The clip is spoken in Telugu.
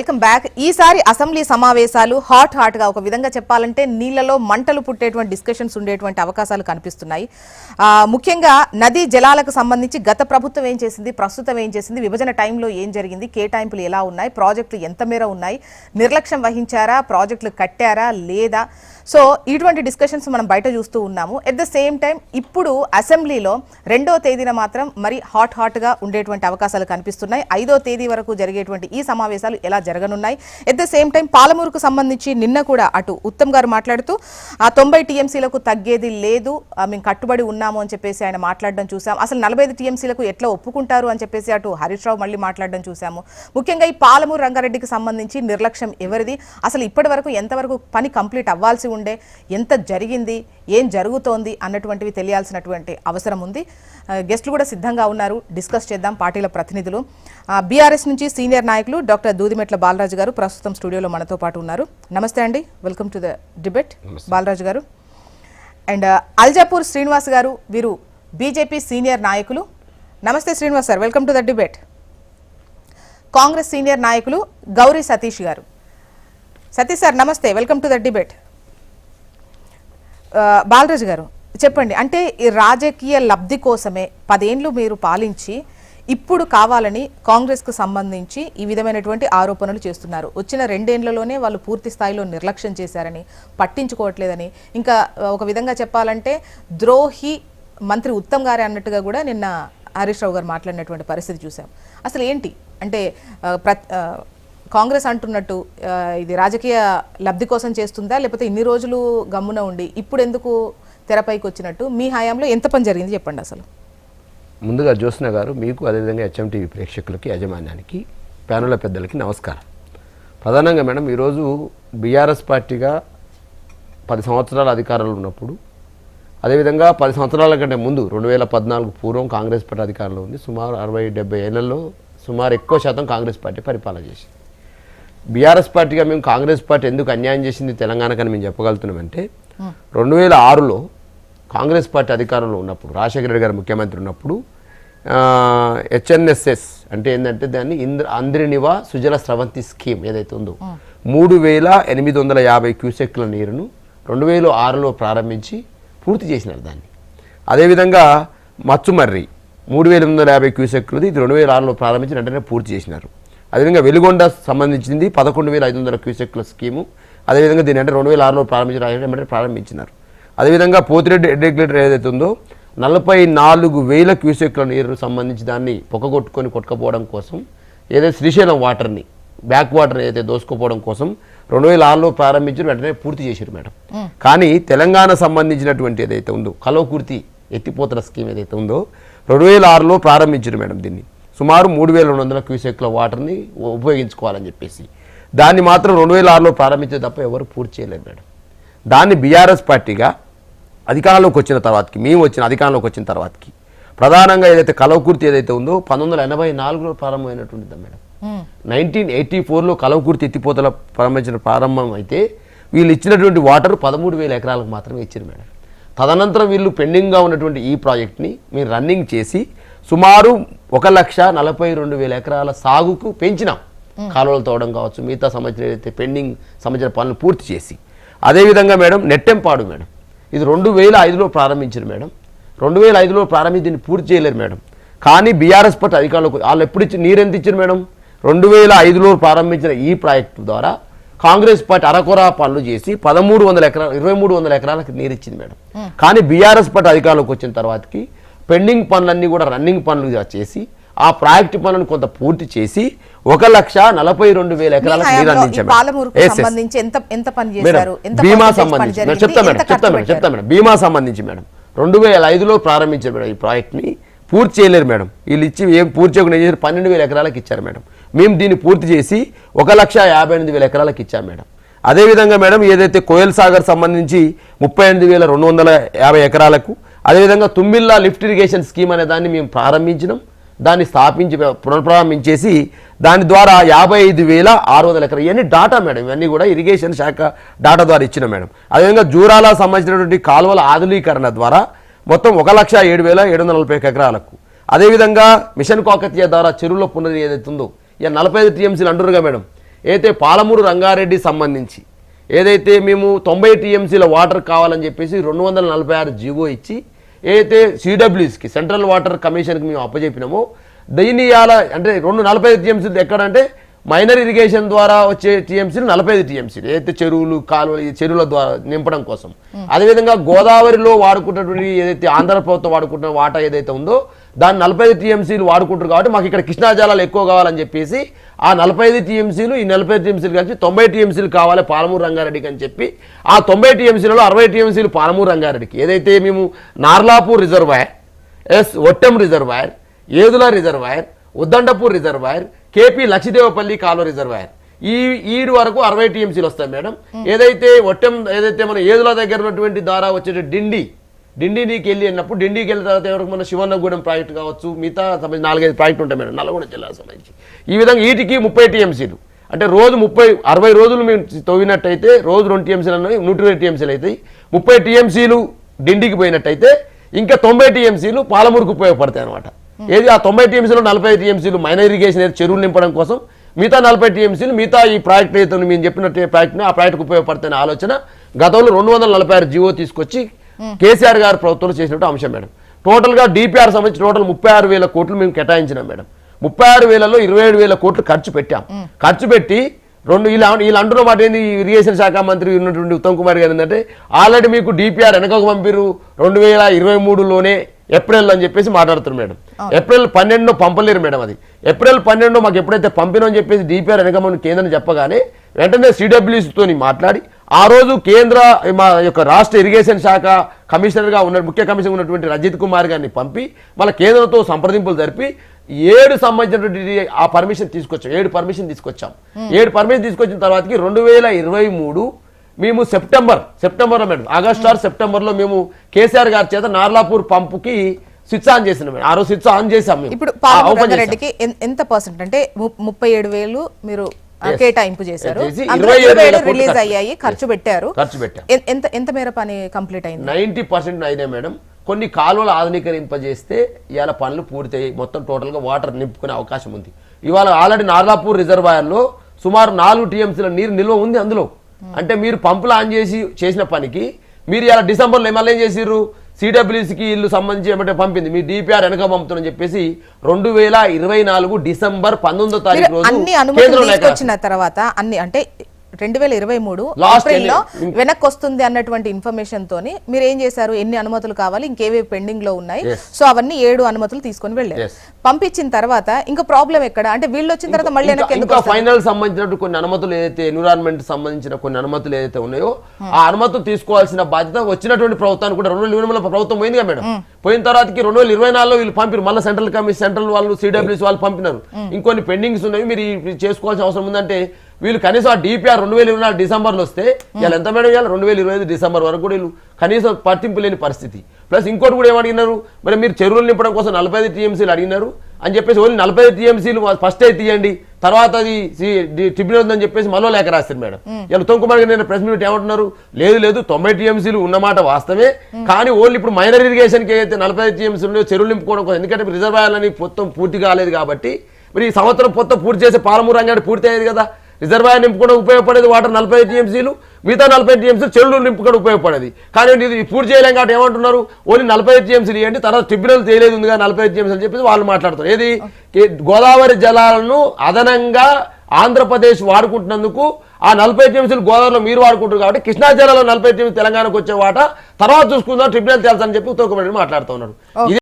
Welcome back. ఈసారి అసెంబ్లీ సమావేశాలు హాట్ గా ఒక విధంగా చెప్పాలంటే నీళ్లలో మంటలు పుట్టేటువంటి డిస్కషన్స్ ఉండేటువంటి అవకాశాలు కనిపిస్తున్నాయి. ముఖ్యంగా నదీ జలాలకు సంబంధించి గత ప్రభుత్వం ఏం చేసింది, ప్రస్తుతం ఏం చేసింది, విభజన టైంలో ఏం జరిగింది, కేటాయింపులు ఎలా ఉన్నాయి, ప్రాజెక్టులు ఎంత మేర ఉన్నాయి, నిర్లక్ష్యం వహించారా, ప్రాజెక్టులు కట్టారా లేదా, సో ఇటువంటి డిస్కషన్స్ మనం బయట చూస్తూ ఉన్నాము. ఎట్ ద సేమ్ టైం ఇప్పుడు అసెంబ్లీలో 2వ తేదీన మాత్రం మరి హాట్గా ఉండేటువంటి అవకాశాలు కనిపిస్తున్నాయి. 5వ తేదీ వరకు జరిగేటువంటి ఈ సమావేశాలు ఎలా జరగనున్నాయి. ఎట్ ద సేమ్ టైం పాలమూరుకు సంబంధించి నిన్న కూడా అటు ఉత్తమ్ గారు మాట్లాడుతూ 90 టీఎంసీలకు తగ్గేది లేదు, మేము కట్టుబడి ఉన్నాము అని చెప్పేసి ఆయన మాట్లాడడం చూసాం. అసలు 45 టీఎంసీలకు ఎట్లా ఒప్పుకుంటారు అని చెప్పేసి అటు హరీష్ రావు మళ్ళీ మాట్లాడడం చూసాము. ముఖ్యంగా ఈ పాలమూరు రంగారెడ్డికి సంబంధించి నిర్లక్ష్యం ఎవరిది, అసలు ఇప్పటి వరకు ఎంతవరకు పని కంప్లీట్ అవ్వాల్సి ఉండే, ఎంత జరిగింది, ఏం జరుగుతోంది అన్నటువంటివి తెలియాల్సినటువంటి అవసరం ఉంది. గెస్టులు కూడా సిద్ధంగా ఉన్నారు, డిస్కస్ చేద్దాం. పార్టీల ప్రతినిధులు బీఆర్ఎస్ నుంచి సీనియర్ నాయకులు డాక్టర్ దూదిమెట్ల బాలరాజు గారు ప్రస్తుతం స్టూడియోలో మనతో పాటు ఉన్నారు. నమస్తే అండి, welcome to the debate Balaraju గారు. అండ్ అల్జాపూర్ శ్రీనివాస్ గారు, వీరు బీజేపీ సీనియర్ నాయకులు. నమస్తే Srinivas sir, welcome to the debate. Congress senior నాయకులు గౌరీ సతీష్ గారు. సతీష్ సార్ నమస్తే, welcome to the debate. Balaraju గారు చెప్పండి, అంటే ఈ రాజకీయ లబ్ధి కోసమే 10 ఏళ్ళు మీరు పాలించి ఇప్పుడు కావాలని కాంగ్రెస్కు సంబంధించి ఈ విధమైనటువంటి ఆరోపణలు చేస్తున్నారు. వచ్చిన 2 ఏళ్లలోనే వాళ్ళు పూర్తి స్థాయిలో నిర్లక్ష్యం చేశారని, పట్టించుకోవట్లేదని, ఇంకా ఒక విధంగా చెప్పాలంటే ద్రోహి మంత్రి ఉత్తమ్ గారే అన్నట్టుగా కూడా నిన్న హరీష్ రావు గారు మాట్లాడినటువంటి పరిస్థితి చూసాం. అసలు ఏంటి అంటే కాంగ్రెస్ అంటున్నట్టు ఇది రాజకీయ లబ్ధి కోసం చేస్తుందా, లేకపోతే ఇన్ని రోజులు గమ్మున ఉండి ఇప్పుడు ఎందుకు తెరపైకి వచ్చినట్టు, మీ హయాంలో ఎంత పని జరిగింది చెప్పండి అసలు. ముందుగా జ్యోత్స్న గారు, మీకు అదేవిధంగా HMTV ప్రేక్షకులకి, యాజమాన్యానికి, ప్యానెల్ పెద్దలకి నమస్కారం. ప్రధానంగా మేడం, ఈరోజు బీఆర్ఎస్ పార్టీగా 10 సంవత్సరాల అధికారంలో ఉన్నప్పుడు, అదేవిధంగా 10 సంవత్సరాల కంటే ముందు 2014 పూర్వం కాంగ్రెస్ పార్టీ అధికారంలో ఉంది. సుమారు 60-70 ఏళ్లలో సుమారు ఎక్కువ శాతం కాంగ్రెస్ పార్టీ పరిపాలన చేసింది. బీఆర్ఎస్ పార్టీగా మేము కాంగ్రెస్ పార్టీ ఎందుకు అన్యాయం చేసింది తెలంగాణకని మేము చెప్పగలుగుతున్నామంటే, 2006లో కాంగ్రెస్ పార్టీ అధికారంలో ఉన్నప్పుడు, రాజశేఖర రెడ్డి గారు ముఖ్యమంత్రి ఉన్నప్పుడు HNSS అంటే ఏంటంటే దాన్ని అంద్రినివా సుజల స్రవంతి స్కీమ్ ఏదైతే ఉందో 3850 క్యూసెక్ల నీరును 2006లో ప్రారంభించి పూర్తి చేసినారు దాన్ని. అదేవిధంగా మచ్చుమర్రి 3850 క్యూసెక్లది ఇది 2006లో ప్రారంభించి వెంటనే పూర్తి చేసినారు. అదేవిధంగా వెలుగొండ సంబంధించింది 11,500 క్యూసెక్ల స్కీము, అదేవిధంగా దీని అంటే 2006లో ప్రారంభించినారు. అదేవిధంగా పోతిరెడ్డి రెగ్యులేటర్ ఏదైతే ఉందో 44,000 క్యూసెక్ల నీరు సంబంధించి దాన్ని కొట్టుకపోవడం కోసం, ఏదైతే శ్రీశైలం వాటర్ని, బ్యాక్ వాటర్ ఏదైతే దోసుకుపోవడం కోసం 2006లో ప్రారంభించి వెంటనే పూర్తి చేశారు మేడం. కానీ తెలంగాణ సంబంధించినటువంటి ఏదైతే ఉందో కల్వకుర్తి ఎత్తిపోతల స్కీమ్ ఏదైతే ఉందో 2006లో ప్రారంభించారు మేడం. దీన్ని సుమారు 3,200 క్యూసెక్ల వాటర్ని ఉపయోగించుకోవాలని చెప్పేసి దాన్ని మాత్రం 2006లో ప్రారంభించే తప్ప ఎవరు పూర్తి చేయలేదు మేడం. దాన్ని బీఆర్ఎస్ పార్టీగా అధికారంలోకి వచ్చిన తర్వాతకి, మేము అధికారంలోకి వచ్చిన తర్వాతకి ప్రధానంగా ఏదైతే కల్వకుర్తి ఏదైతే ఉందో 1984లో ప్రారంభమైనటువంటిది మేడం. 1984లో కల్వకుర్తి ఎత్తిపోతల ప్రారంభం అయితే వీళ్ళు ఇచ్చినటువంటి వాటర్ 13,000 ఎకరాలకు మాత్రమే ఇచ్చారు మేడం. తదనంతరం వీళ్ళు పెండింగ్గా ఉన్నటువంటి ఈ ప్రాజెక్ట్ని మేము రన్నింగ్ చేసి సుమారు 1,42,000 ఎకరాల సాగుకు పెంచినాం. కాలువలు తోవడం కావచ్చు, మిగతా సంబంధించిన ఏదైతే పెండింగ్ సంబంధించిన పనులు పూర్తి చేసి. అదేవిధంగా మేడం నెట్టెంపాడు మేడం, ఇది 2005లో ప్రారంభించారు మేడం. 2005లో ప్రారంభించి దీన్ని పూర్తి చేయలేరు మేడం. కానీ బీఆర్ఎస్ పార్టీ అధికారంలోకి వాళ్ళు ఎప్పుడు ఇచ్చి నీరు ఎంత ఇచ్చారు మేడం? 2005లో ప్రారంభించిన ఈ ప్రాజెక్టు ద్వారా కాంగ్రెస్ పార్టీ అరకొర పనులు చేసి 2300 ఎకరాలకు నీరు ఇచ్చింది మేడం. కానీ బీఆర్ఎస్ పార్టీ అధికారంలోకి వచ్చిన తర్వాతకి పెండింగ్ పనులన్నీ కూడా రన్నింగ్ పనులుగా చేసి ఆ ప్రాజెక్టు పనులను కొంత పూర్తి చేసి 1,42,000 ఎకరాలకు నీరు అందించారు. బీమా సంబంధించి చెప్తా మేడం. బీమా సంబంధించి మేడం 2005లో ప్రారంభించారు మేడం. ఈ ప్రాజెక్ట్ని పూర్తి చేయలేరు మేడం. వీళ్ళు ఇచ్చి ఏం పూర్తి చేయకుండా 12,000 ఎకరాలకు ఇచ్చారు మేడం. మేము దీన్ని పూర్తి చేసి 1,58,000 ఎకరాలకు ఇచ్చాం మేడం. అదేవిధంగా మేడం ఏదైతే కోయల్ సాగర్ సంబంధించి 38,250 ఎకరాలకు, అదేవిధంగా తుమ్మిల్లా లిఫ్ట్ ఇరిగేషన్ స్కీమ్ అనే దాన్ని మేము ప్రారంభించినాం. దాన్ని స్థాపించి పునఃప్రారంభించేసి దాని ద్వారా 55,600 ఎకరాలు, ఇవన్నీ డాటా మేడం, ఇవన్నీ కూడా ఇరిగేషన్ శాఖ డాటా ద్వారా ఇచ్చిన మేడం. అదేవిధంగా జూరాల సంబంధించినటువంటి కాలువల ఆధునీకరణ ద్వారా మొత్తం 1,07,740 ఎకరాలకు, అదేవిధంగా మిషన్ కాకతీయ ద్వారా చెరువుల పునరు ఏదైతే ఉందో ఇక 45 టీఎంసీలు అంటురుగా మేడం, అయితే పాలమూరు రంగారెడ్డి సంబంధించి ఏదైతే మేము 90 టీఎంసీల వాటర్ కావాలని చెప్పేసి 246 జీవో ఇచ్చి ఏదైతే సిడబ్ల్యూస్కి సెంట్రల్ వాటర్ కమిషన్కి మేము అప్పచెప్పినామో దీన్ని ఇవాళ అంటే 45 టీఎంసీలు ఎక్కడంటే మైనర్ ఇరిగేషన్ ద్వారా వచ్చే టీఎంసీలు 45 టీఎంసీలు ఏదైతే చెరువులు కాలువలు ఈ చెరువుల ద్వారా నింపడం కోసం అదేవిధంగా గోదావరిలో వాడుకుంటున్నటువంటి ఏదైతే ఆంధ్ర ప్రభుత్వం వాడుకుంటున్న వాటా ఏదైతే ఉందో దాన్ని 45 టీఎంసీలు వాడుకుంటారు కాబట్టి మాకు ఇక్కడ కృష్ణా జలాలు ఎక్కువ కావాలని చెప్పేసి ఆ 45 టీఎంసీలు ఈ 45 టీఎంసీలు కలిసి 90 టీఎంసీలు కావాలి పాలమూరు రంగారెడ్డికి అని చెప్పి ఆ 90 టీఎంసీలలో 60 టీఎంసీలు పాలమూరు రంగారెడ్డికి ఏదైతే మేము Narlapur reservoir Vattem reservoir Yedula reservoir Uddandapur reservoir KP Lakshadevapalli కాలువ రిజర్వాయర్ ఈడు వరకు 60 టీఎంసీలు వస్తాయి మేడం ఏదైతే ఒట్టెం ఏదైతే మన ఏదుల దగ్గర ఉన్నటువంటి ద్వారా వచ్చే డిండికి వెళ్ళి అన్నప్పుడు డిండికి వెళ్ళిన తర్వాత ఎవరికి మన శివన్నగూడెం ప్రాజెక్టు కావచ్చు మిగతా సంబంధించి 4-5 ప్రాజెక్టు ఉంటాయి మేడం నల్గొండ జిల్లాకు సంబంధించి ఈ విధంగా వీటికి 30 టీఎంసీలు అంటే రోజు 60 రోజులు మేము తవ్వినట్టయితే రోజు 2 టీఎంసీలు అన్నవి 120 టీఎంసీలు అవుతాయి 30 టీఎంసీలు డిండికి పోయినట్టయితే ఇంకా 90 టీఎంసీలు పాలమూరుకు ఉపయోగపడతాయి అనమాట ఏది ఆ 90 టీఎంసీలో 40 టీఎంసీలు మైనర్ ఇరిగేషన్ చెరువులు నింపడం కోసం మిగతా 40 టీఎంసీలు మిగతా ఈ ప్రాజెక్ట్ అయితే మేము చెప్పినట్టు ప్రాజెక్ట్ని ఆ ప్రాజెక్టుకు ఉపయోగపడుతున్న ఆలోచన గతంలో 246 జీవో తీసుకొచ్చి కేసీఆర్ గారు ప్రభుత్వంలో చేసినట్టు అంశం మేడం టోటల్గా డిపిఆర్ సంబంధించి టోటల్ 36,000 కోట్లు మేము కేటాయించినాం మేడం 36,000లో 27,000 కోట్లు ఖర్చు పెట్టాం ఖర్చు పెట్టి వీళ్ళు అంటున్న మాట ఏంది ఇరిగేషన్ శాఖ మంత్రి ఉన్నటువంటి ఉత్తమ్ కుమార్ గారు ఏంటంటే ఆల్రెడీ మీకు డిపిఆర్ వెనకకు పంపిరు 2023లోనే ఏప్రిల్ అని చెప్పేసి మాట్లాడుతున్నారు మేడం ఏప్రిల్ 12 పంపలేరు మేడం అది ఏప్రిల్ 12 మాకు ఎప్పుడైతే పంపినని చెప్పేసి డిపిఆర్ వెనకమని కేంద్రం చెప్పగానే వెంటనే సిడబ్ల్యూసీతో మాట్లాడి ఆ రోజు కేంద్ర మా యొక్క రాష్ట్ర ఇరిగేషన్ శాఖ కమిషనర్గా ఉన్న ముఖ్య కమిషనర్ ఉన్నటువంటి రజిత్ కుమార్ గారిని పంపి మళ్ళీ కేంద్రంతో సంప్రదింపులు జరిపి 7 సంబంధించినటువంటి ఆ పర్మిషన్ తీసుకొచ్చాం 7 పర్మిషన్ తీసుకొచ్చాం 7 పర్మిషన్ తీసుకొచ్చిన తర్వాతకి 2023 మేము సెప్టెంబర్లో మేడం ఆగస్టు ఆర్ సెప్టెంబర్లో మేము కేసీఆర్ గారి చేత నార్లాపూర్ పంపుకి స్విచ్ ఆన్ చేసినాం మేడం ఆ రోజు స్విచ్ ఆన్ చేసాం మేము ఇప్పుడు పాలమూరు రంగారెడ్డికి ఎంత పర్సెంట్ అంటే 37,000 మీరు కేటాయింపు చేశారు 27,000 రిలీజ్ అయ్యాయి ఖర్చు పెట్టారు ఎంత మేర పని కంప్లీట్ అయింది 90% అయినాయి మేడం కొన్ని కాలువలు ఆధునీకరింపజేస్తే ఇవాళ పనులు పూర్తయ్యాయి మొత్తం టోటల్గా వాటర్ నింపుకునే అవకాశం ఉంది ఇవాళ ఆల్రెడీ నార్లాపూర్ రిజర్వాయర్లో సుమారు 4 టీఎంసీల నీరు నిల్వ ఉంది అందులో అంటే మీరు పంపులు ఆన్ చేసిన పనికి మీరు ఇలా డిసెంబర్లో మళ్ళీ ఏం చేసిర్రు సిడబ్ల్యూసీకి ఇల్లు సంబంధించి ఏమంటే పంపింది మీ డిపిఆర్ వెనక పంపుతుందని చెప్పేసి 2024 డిసెంబర్ 19వ తారీఖు రోజు అన్ని అనుమతులు తీసుకొచ్చిన తర్వాత అన్ని అంటే 2023 ఏప్రిల్లో వెనక్కి వస్తుంది అన్నటువంటి ఇన్ఫర్మేషన్ తోని మీరు ఏం చేశారు ఎన్ని అనుమతులు కావాలి ఇంకేవి పెండింగ్ లో ఉన్నాయి సో అవన్నీ 7 అనుమతులు తీసుకొని వెళ్ళారు పంపించిన తర్వాత ఇంకా ప్రాబ్లం ఎక్కడ అంటే వీళ్ళు వచ్చిన తర్వాత మళ్ళీ ఇంకా ఫైనల్ సంబంధించినట్టు కొన్ని అనుమతులు ఏదైతే ఎన్విరాన్మెంట్ సంబంధించిన కొన్ని అనుమతులు ఏదైతే ఉన్నాయో ఆ అనుమతులు తీసుకోవాల్సిన బాధ్యత వచ్చినటువంటి ప్రభుత్వానికి కూడా 2020లో ప్రభుత్వం పోయిందిగా మేడం పోయిన తర్వాతకి 2024లో వీళ్ళు పంపిరు మళ్ళీ సెంట్రల్ వాళ్ళు సిడబ్ల్యూసీ వాళ్ళు పంపినారు ఇంకొన్ని పెండింగ్స్ ఉన్నాయి మీరు చేసుకోవాల్సిన అవసరం ఉందంటే వీళ్ళు కనీసం ఆ డిపిఆర్ 2024 డిసెంబర్లో వస్తే వీళ్ళు ఎంత మేడం ఇవ్వాలి 2025 డిసెంబర్ వరకు కూడా వీళ్ళు కనీసం పట్టింపు లేని పరిస్థితి ప్లస్ ఇంకోటి కూడా ఏమడిగినారు మరి మీరు చెరువులు నింపడం కోసం 45 టీఎంసీలు అడిగినారు అని చెప్పేసి ఓన్లీ 45 టీఎంసీలు ఫస్ట్ అయితే తీయండి తర్వాత అది ట్రిబ్యునల్ ఉందని చెప్పేసి మళ్ళీ లేఖ రాస్తారు మేడం ఇలా ఉత్తమ్ కుమార్ గారు నేను ప్రెస్ మీట్ ఏమంటున్నారు లేదు 90 టీఎంసీలు ఉన్నమాట వాస్తవే కానీ ఓన్లీ ఇప్పుడు మైనర్ ఇరిగేషన్కి అయితే 45 టీఎంసీలు చెరువులు నింపుకోవడం కోసం ఎందుకంటే రిజర్వాయర్లని మొత్తం పూర్తి కాలేదు కాబట్టి మరి ఈ సంవత్సరం మొత్తం పూర్తి చేసే పాలమూరు రంగారెడ్డి పూర్తి అయ్యేది కదా రిజర్వాయర్ నింపుకోవడం ఉపయోగపడేది వాటర్ 45 టీఎంసీలు మిగతా 40 టీఎంసీలు చెరువులు నింపుకోవడం ఉపయోగపడేది కానీ ఇది పూర్తి చేయలేం కాబట్టి ఏమంటున్నారు ఓన్లీ 45 టీఎంసీలు ఇవ్వండి తర్వాత ట్రిబ్యునల్ తేలేదు ఉందిగా 45 టీఎంసీలు అని చెప్పేసి వాళ్ళు మాట్లాడుతారు ఏది గోదావరి జలాలను అదనంగా ఆంధ్రప్రదేశ్ వాడుకుంటున్నందుకు ఆ 40 టీఎంసీలు గోదావరిలో మీరు వాడుకుంటారు కాబట్టి కృష్ణా జిల్లాలో 40 టీఎంసీలు తెలంగాణకు వచ్చే వాటా తర్వాత చూసుకుందాం ట్రిబ్యునల్ తేల్చని చెప్పి ఉత్తమ్ కుమార్ రెడ్డి మాట్లాడుతూ ఉన్నారు